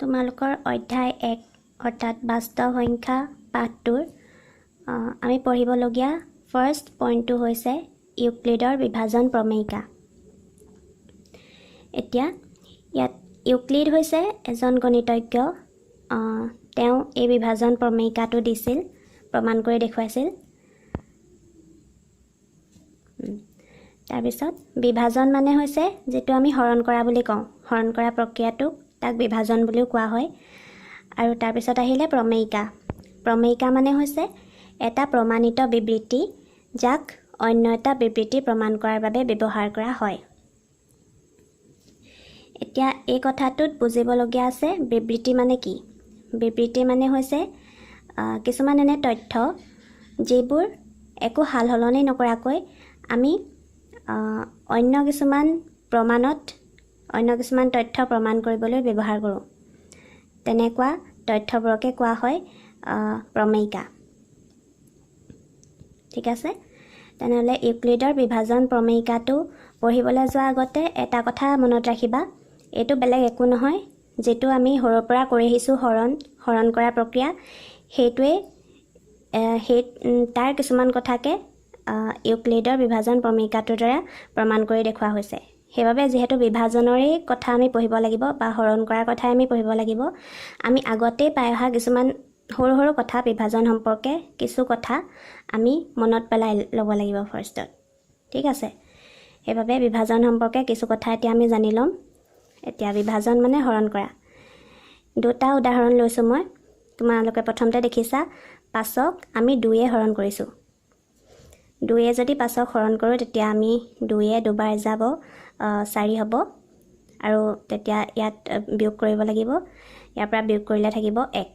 তোমালোকৰ অধ্যায় 1 অৰ্থাৎ বাস্তৱ সংখ্যা পাঠটোৰ আমি পঢ়িবলগীয়া ফাৰ্ষ্ট পইণ্টটো হৈছে ইউক্লিডৰ বিভাজন প্ৰমেয়িকা। এতিয়া ইয়াত ইউক্লিড হৈছে এজন গণিতজ্ঞ। তেওঁ এই বিভাজন প্ৰমেয়িকাটো দিছিল, প্ৰমাণ কৰি দেখুৱাইছিল। তাৰপিছত বিভাজন মানে হৈছে যেটো আমি হৰণ কৰা বুলি কওঁ, হৰণ কৰা প্ৰক্ৰিয়াটোক তাক বিভাজন বুলিও কোৱা হয়। আৰু তাৰপিছত আহিলে প্ৰমেয়িকা। প্ৰমেয়িকা মানে হৈছে এটা প্ৰমাণিত বিবৃতি যাক অন্য এটা বিবৃতি প্ৰমাণ কৰাৰ বাবে ব্যৱহাৰ কৰা হয়। এতিয়া এই কথাটোত বুজিবলগীয়া আছে বিবৃতি মানে কি। বিবৃতি মানে হৈছে কিছুমান এনে তথ্য যিবোৰ একো সাল সলনি নকৰাকৈ আমি অন্য কিছুমান তথ্য প্ৰমাণ কৰিবলৈ ব্যৱহাৰ কৰোঁ। তেনেকুৱা তথ্যবোৰকে কোৱা হয় প্ৰমেয়িকা। ঠিক আছে, তেনেহ'লে ইউক্লিডৰ বিভাজন প্ৰমেয়িকাটো পঢ়িবলৈ যোৱাৰ আগতে এটা কথা মনত ৰাখিবা, এইটো বেলেগ একো নহয়, যিটো আমি সৰুৰ পৰা কৰি আহিছোঁ হৰণ কৰা প্ৰক্ৰিয়া, তাৰ কিছুমান কথাকে ইউক্লিডৰ বিভাজন প্ৰমেয়িকাটোৰ দ্বাৰা প্ৰমাণ কৰি দেখুওৱা হৈছে। সেইবাবে যিহেতু বিভাজনৰেই কথা আমি পঢ়িব লাগিব বা হৰণ কৰাৰ কথাই আমি পঢ়িব লাগিব, আমি আগতেই পাই অহা কিছুমান সৰু সৰু কথা বিভাজন সম্পৰ্কে কিছু কথা আমি মনত পেলাই ল'ব লাগিব ফাৰ্ষ্টত। ঠিক আছে, সেইবাবে বিভাজন সম্পৰ্কে কিছু কথা এতিয়া আমি জানি ল'ম। এতিয়া বিভাজন মানে হৰণ কৰা। দুটা উদাহৰণ লৈছোঁ মই। তোমালোকে প্ৰথমতে দেখিছা 5ক আমি 2য়ে হৰণ কৰিছোঁ। 2য়ে যদি 5ক হৰণ কৰোঁ তেতিয়া আমি 2য়ে দুবাৰ যাব 4 হ'ব, আৰু তেতিয়া ইয়াত বিয়োগ কৰিব লাগিব। ইয়াৰ পৰা বিয়োগ কৰিলে থাকিব 1।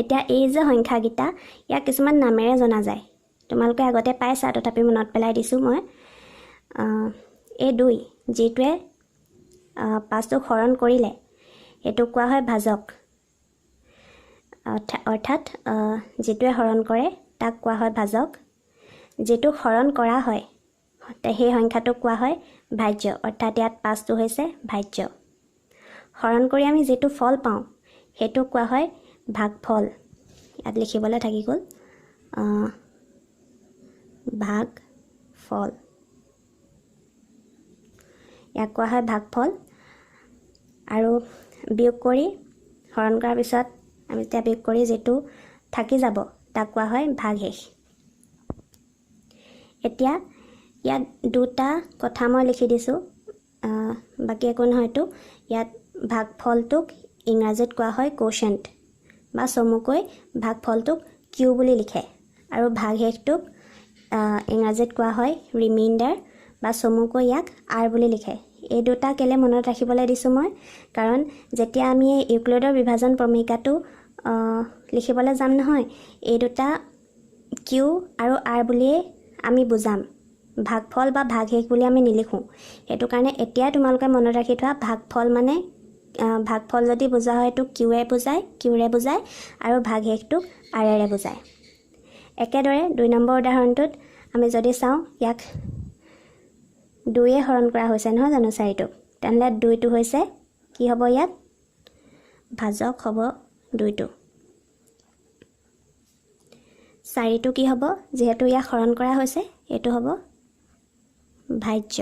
এতিয়া এই যে সংখ্যাকেইটা ইয়াক কিছুমান নামেৰে জনা যায়, তোমালোকে আগতে পাইছা, তথাপি মনত পেলাই দিছোঁ মই। এই 2 যিটোৱে 5ক হৰণ কৰিলে এইটোক কোৱা হয় ভাজক, অৰ্থাৎ যিটোৱে হৰণ কৰে তাক কোৱা হয় ভাজক। যিটোক হৰণ কৰা হয় সেই সংখ্যাটোক কোৱা হয় ভাজ্য, অৰ্থাৎ ইয়াত 5টো হৈছে ভাজ্য। হৰণ কৰি আমি যিটো ফল পাওঁ সেইটোক কোৱা হয় ভাগফল। ইয়াত লিখিবলৈ থাকি গ'ল ভাগফল, ইয়াক কোৱা হয় ভাগফল। আৰু বিয়োগ কৰি হৰণ কৰাৰ পিছত আমি যেতিয়া বিয়োগ কৰি যিটো থাকি যাব তাক কোৱা হয় ভাগশেষ। এতিয়া ইয়াত দুটা কথা মই লিখি দিছোঁ, বাকী একো নহয়তো। ইয়াত ভাগফলটোক ইংৰাজীত কোৱা হয় কোচেণ্ট, বা চমুকৈ ভাগফলটোক কিউ বুলি লিখে, আৰু ভাগশেষটোক ইংৰাজীত কোৱা হয় ৰিমাইণ্ডাৰ, বা চমুকৈ ইয়াক আৰ বুলি লিখে। এই দুটা কেলে মনত ৰাখিবলৈ দিছোঁ মই, কাৰণ যেতিয়া আমি এই ইউক্লিডৰ বিভাজন প্ৰমেয়িকাটো লিখিবলৈ যাম নহয়, এই দুটা কিউ আৰু আৰ বুলিয়ে আমি বুজাম, ভাগফল বা ভাগশেষ বুলি আমি নিলিখোঁ। সেইটো কাৰণে এতিয়া তোমালোকে মনত ৰাখি থোৱা, ভাগফল মানে ভাগফল যদি বুজা হয় এইটো কিউৰে বুজায়, আৰু ভাগশেষটোক আৰেৰে বুজায়। একেদৰে 2 নম্বৰ উদাহৰণটোত আমি যদি চাওঁ, ইয়াক 2য়ে হৰণ কৰা হৈছে নহয় জানো 4টোক, তেনেহ'লে 2টো হৈছে কি হ'ব, ইয়াত ভাজক হ'ব 2টো। 4টো কি হ'ব, যিহেতু ইয়াক হৰণ কৰা হৈছে এইটো হ'ব ভাজ্য।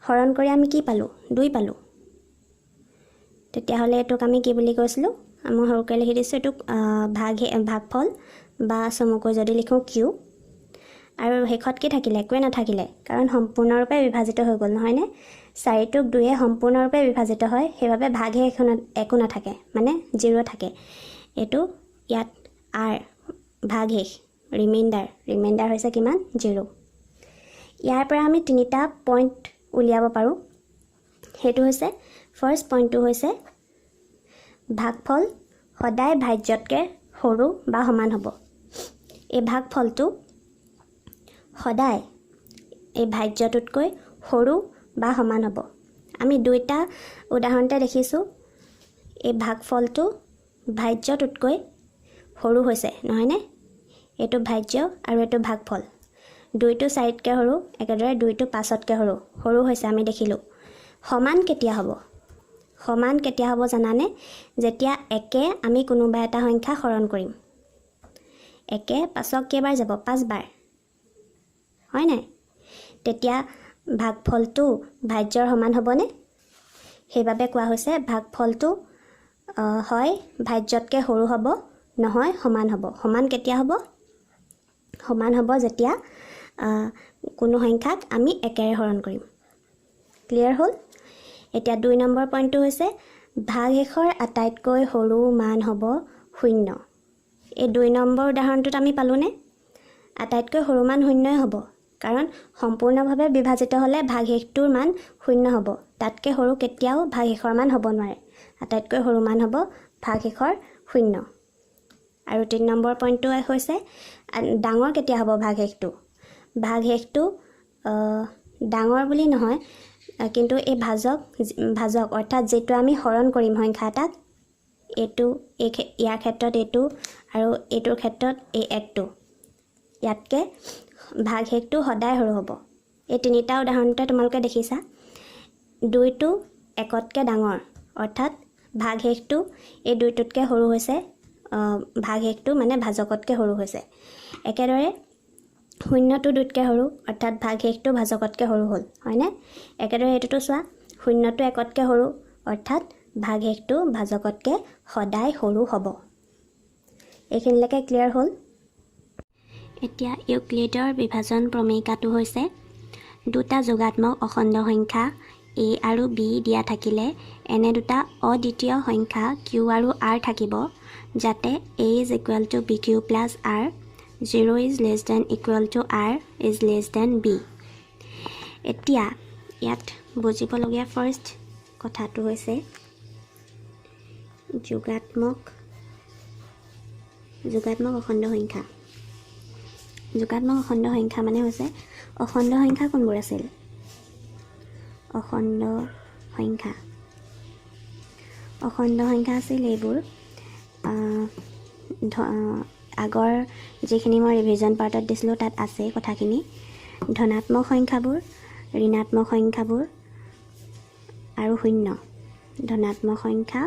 হৰণ কৰি আমি কি পালোঁ, 2 পালোঁ। তেতিয়াহ'লে এইটোক আমি কি বুলি কৈছিলোঁ, মই সৰুকৈ লিখি দিছোঁ, এইটোক ভাগফল বা চমুকৈ যদি লিখোঁ কিউ। আৰু শেষত কি থাকিলে, একোৱে নাথাকিলে, কাৰণ সম্পূৰ্ণৰূপে বিভাজিত হৈ গ'ল নহয়নে। 4টোক 2য়ে সম্পূৰ্ণৰূপে বিভাজিত হয়, সেইবাবে ভাগশেষ একো নাথাকে, মানে 0 থাকে। এইটো ইয়াত আৰ ভাগশেষ, ৰিমাইণ্ডাৰ হৈছে কিমান, 0। ইয়াৰ পৰা আমি 3টা পইণ্ট উলিয়াব পাৰোঁ। সেইটো হৈছে, ফাৰ্ষ্ট পইণ্টটো হৈছে ভাগফল সদায় ভাজ্যতকৈ সৰু বা সমান হ'ব। এই ভাগফলটো সদায় এই ভাজ্যটোতকৈ সৰু বা সমান হ'ব। আমি 2টা উদাহৰণতে দেখিছোঁ, এই ভাগফলটো ভাজ্যটোতকৈ সৰু হৈছে নহয়নে। এইটো ভাজ্য আৰু এইটো ভাগফল। 2টো 4তকৈ সৰু, একেদৰে 2টো 5তকৈ সৰু হৈছে আমি দেখিলোঁ। সমান কেতিয়া হ'ব, সমান কেতিয়া হ'ব জানানে যেতিয়া একে আমি কোনোবা এটা সংখ্যা হৰণ কৰিম একে পাছক কেইবাৰ যাব 5 বাৰ হয় নাই তেতিয়া ভাগফলটো ভাজ্যৰ সমান হ'বনে সেইবাবে কোৱা হৈছে ভাগফলটো হয় ভাজ্যতকৈ সৰু হ'ব নহয় সমান হ'ব সমান কেতিয়া হ'ব সমান হ'ব যেতিয়া কোনো সংখ্যাক আমি একেৰে হৰণ কৰিম ক্লিয়াৰ হ'ল এতিয়া 2 নম্বৰ পইণ্টটো হৈছে ভাগশেষৰ আটাইতকৈ সৰু মান হ'ব 0 এই 2 নম্বৰ উদাহৰণটোত আমি পালোনে আটাইতকৈ সৰু মান 0ই হ'ব কাৰণ সম্পূৰ্ণভাৱে বিভাজিত হ'লে ভাগশেষটোৰ মান 0 হ'ব তাতকৈ সৰু কেতিয়াও ভাগশেষৰ মান হ'ব নোৱাৰে আটাইতকৈ সৰু মান হ'ব ভাগশেষৰ 0 আৰু 3 নম্বৰ পইণ্টটো হৈছে ডাঙৰ কেতিয়া হ'ব ভাগশেষটো ডাঙৰ বুলি নহয় কিন্তু এই ভাজক অৰ্থাৎ যেটো আমি হৰণ কৰিম সংখ্যা এটাক এটো ইয়াৰ ক্ষেত্ৰত এটো আৰু এটোৰ ক্ষেত্ৰত এই একটো ইয়াতকে ভাগশেষটো সদায় সৰু হ'ব এই তিনিটা উদাহৰণতে তোমালোকে দেখিছা 2টো 1তকৈ ডাঙৰ অৰ্থাৎ ভাগশেষটো এই 2টোতকৈ সৰু হৈছে ভাগশেষটো মানে ভাজকতকৈ সৰু হৈছে একেদৰে 0টো 2তকৈ সৰু অৰ্থাৎ ভাগশেষটো ভাজকতকৈ সৰু হ'ল হয়নে একেদৰে এইটোতো চোৱা 0টো 1তকৈ সৰু অৰ্থাৎ ভাগশেষটো ভাজকতকৈ সদায় সৰু হ'ব এইখিনিলৈকে ক্লিয়াৰ হ'ল এতিয়া ইউক্লিডৰ বিভাজন প্ৰমেয়িকাটো হৈছে দুটা যোগাত্মক অখণ্ড সংখ্যা a আৰু b দিয়া থাকিলে এনে দুটা অদ্বিতীয় সংখ্যা q আৰু r থাকিব যাতে a is equal to bq plus r 0 is less than equal to r is less than b এতিয়া ইয়াত বুজিবলগীয়া ফাৰ্ষ্ট কথাটো হৈছে যোগাত্মক অখণ্ড সংখ্যা যোগাত্মক অখণ্ড সংখ্যা মানে হৈছে অখণ্ড সংখ্যা কোনবোৰ আছিল অখণ্ড সংখ্যা আছিল এইবোৰ আগৰ যিখিনি মই ৰিভিজন পাৰ্টত দিছিলোঁ তাত আছে কথাখিনি ধনাত্মক সংখ্যাবোৰ ঋণাত্মক সংখ্যাবোৰ আৰু 0 ধনাত্মক সংখ্যা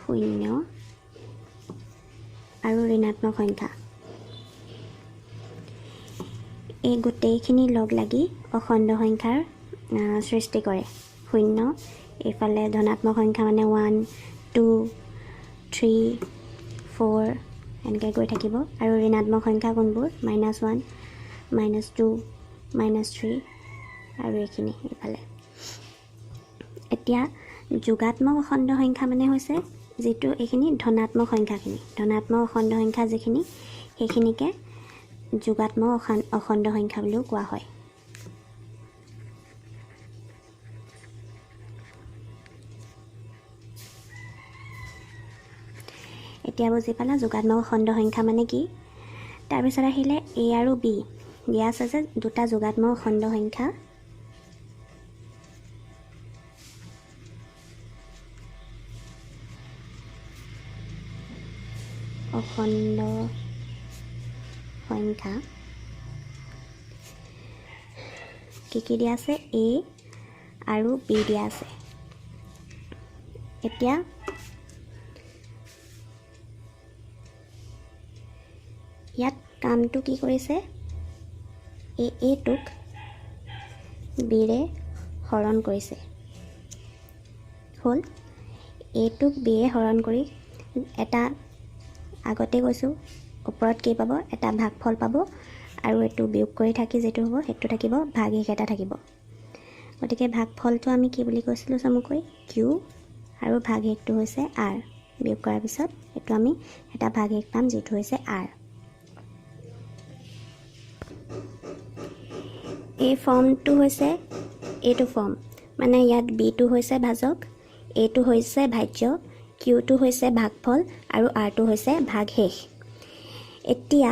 0 আৰু ঋণাত্মক সংখ্যা এই গোটেইখিনি লগ লাগি অখণ্ড সংখ্যাৰ সৃষ্টি কৰে 0 এইফালে ধনাত্মক সংখ্যা মানে 1 2 3 4 এনেকৈ গৈ থাকিব আৰু ঋণাত্মক সংখ্যা কোনবোৰ -1 -2 -3 আৰু এইখিনি এইফালে এতিয়া যোগাত্মক অখণ্ড সংখ্যা মানে হৈছে যেটো এইখিনি ধনাত্মক সংখ্যাখিনি ধনাত্মক অখণ্ড সংখ্যা যিখিনি সেইখিনিকে যোগাত্মক অখণ্ড সংখ্যা বুলিও কোৱা হয় এতিয়া বুজি পালা যোগাত্মক অখণ্ড সংখ্যা মানে কি তাৰ পিছত আহিলে a আৰু b দিয়া আছে যে দুটা যোগাত্মক অখণ্ড সংখ্যা অখণ্ড সংখ্যা কি দিয়া আছে a আৰু b দিয়া আছে এতিয়া ইয়াত কামটো কি কৰিছে এটোক বিৰে হৰণ কৰিছে হ'ল এটোক বিয়ে হৰণ কৰি এটা আগতে কৈছোঁ ওপৰত কি পাব এটা ভাগফল পাব আৰু এটো বিয়োগ কৰি থাকি যেটো হ'ব হেতু থাকিব ভাগশেষ এটা থাকিব গতিকে ভাগফলটো আমি কি বুলি কৈছিলোঁ চমুকৈ q আৰু ভাগশেষটো হৈছে r বিয়োগ কৰাৰ পিছত এটো আমি এটা ভাগশেষ পাম যেটো হৈছে r এই ফৰ্মটো হৈছে এইটো ফৰ্ম মানে ইয়াত b টো হৈছে ভাজক a টো হৈছে ভাজ্য q টো হৈছে ভাগফল আৰু r টো হৈছে ভাগশেষ এতিয়া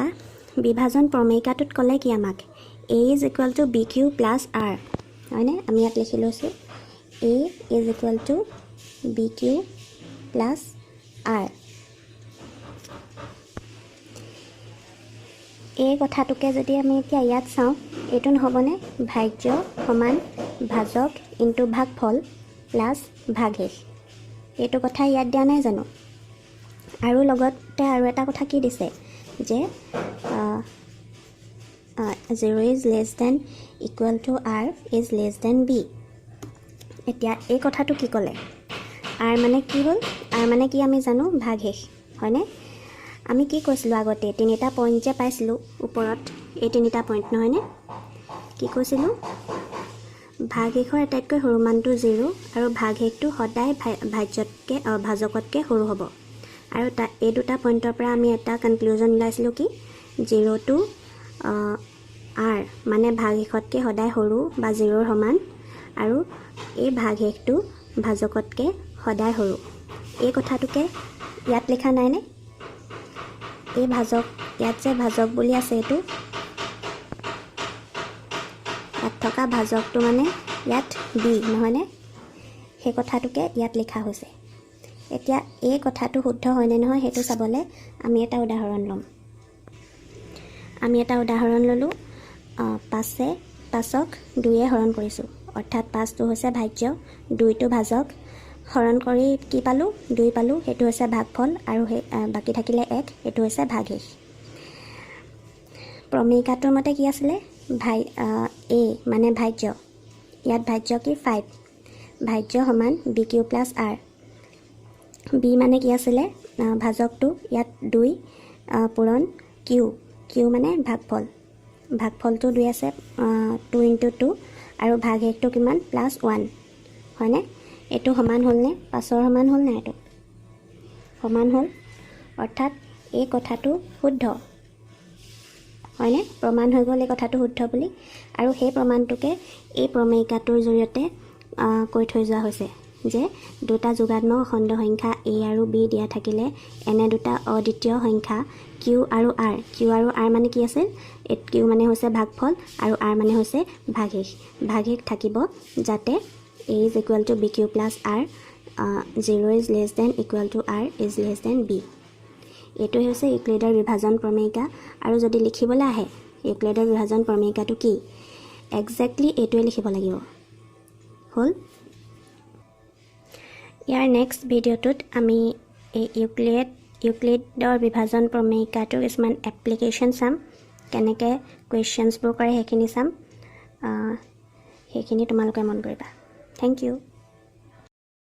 বিভাজন প্ৰমেয়িকাটোত ক'লে কি আমাক a is equal to bq plus r হয়নে আমি ইয়াত লিখি লৈছোঁ a is equal to bq plus r এই কথাটোকে যদি আমি এতিয়া ইয়াত চাওঁ, এইটো নহ'বনে? ভাজ্য সমান ভাজক ইনটু ভাগফল প্লাছ ভাগশেষ। এইটো কথা ইয়াত দিয়া নাই জানো? আৰু লগতে আৰু এটা কথা কি দিছে যে 0 is less than equal to R is less than B। এতিয়া এই কথাটো কি ক'লে? R মানে কি হ'ল? R মানে কি আমি জানো? ভাগশেষ, হয়নে? আমি কি কৈছিলোঁ আগতে? 3টা পইণ্ট যে পাইছিলোঁ ওপৰত, এই 3টা পইণ্ট নহয়নে? কি কৈছিলোঁ? ভাগশেষৰ আটাইতকৈ সৰু মানটো 0 আৰু ভাগশেষটো সদায় ভাজকতকৈ সৰু হ'ব। আৰু এই দুটা পইণ্টৰ পৰা আমি এটা কনক্লুজন ওলাইছিলোঁ কি? 0 to R মানে ভাগশেষতকৈ সদায় সৰু বা 0ৰ সমান, আৰু এই ভাগশেষটো ভাজকতকৈ সদায় সৰু। এই কথাটোকে ইয়াত লিখা নাইনে? এই ভাজক, ইয়াত যে ভাজক বুলি আছে, এইটো ইয়াত থকা ভাজকটো মানে ইয়াত B নহয়নে? সেই কথাটোকে ইয়াত লিখা হৈছে। এতিয়া এই কথাটো শুদ্ধ হয়নে নহয় সেইটো চাবলৈ আমি এটা উদাহৰণ ল'ম। আমি এটা উদাহৰণ ল'লোঁ। 5ক 2য়ে হৰণ কৰিছোঁ, অৰ্থাৎ 5টো হৈছে ভাজ্য, 2টো ভাজক। হৰণ কৰি কি পালোঁ? 2 পালোঁ, সেইটো হৈছে ভাগফল, আৰু সেই বাকী থাকিলে 1, সেইটো হৈছে ভাগশেষ। প্ৰমেয়িকাটোৰ মতে কি আছিলে? A মানে ভাজ্য, ইয়াত ভাজ্য কি? 5। ভাজ্য সমান BQ প্লাছ R। B মানে কি আছিলে? ভাজকটো, ইয়াত 2 পূৰণ Q মানে ভাগফল, ভাগফলটো 2 আছে, 2 × 2, আৰু ভাগশেষটো কিমান? প্লাছ 1, হয়নে? এইটো সমান হ'লনে? 5ৰ সমান হ'ল নে? এইটো সমান হ'ল, অৰ্থাৎ এই কথাটো শুদ্ধ, হয়নে? প্ৰমাণ হৈ গ'ল এই কথাটো শুদ্ধ বুলি। আৰু সেই প্ৰমাণটোকে এই প্ৰমেয়িকাটোৰ জৰিয়তে কৈ থৈ যোৱা হৈছে যে দুটা যোগাত্মক অখণ্ড সংখ্যা A আৰু B দিয়া থাকিলে এনে দুটা অদ্বিতীয় সংখ্যা Q আৰু R। Q আৰু R মানে কি আছিল? Q মানে হৈছে ভাগফল আৰু R মানে হৈছে ভাগশেষ। ভাগশেষ থাকিব যাতে A is equal to BQ plus R, 0 is less than equal to R is less than B। এইটো হৈছে ইউক্লিডৰ বিভাজন প্ৰমেয়িকা। আৰু যদি লিখিবলৈ আহে ইউক্লিডৰ বিভাজন প্ৰমেয়িকাটো কি, একজেক্টলি এইটোৱে লিখিব লাগিব। হ'ল। ইয়াৰ নেক্সট ভিডিঅ'টোত আমি এই ইউক্লিডৰ বিভাজন প্ৰমেয়িকাটোৰ কিছুমান এপ্লিকেশ্যন চাম, কেনেকৈ কুৱেশ্যনছবোৰ কৰে সেইখিনি চাম। সেইখিনি তোমালোকে মন কৰিবা। Thank U.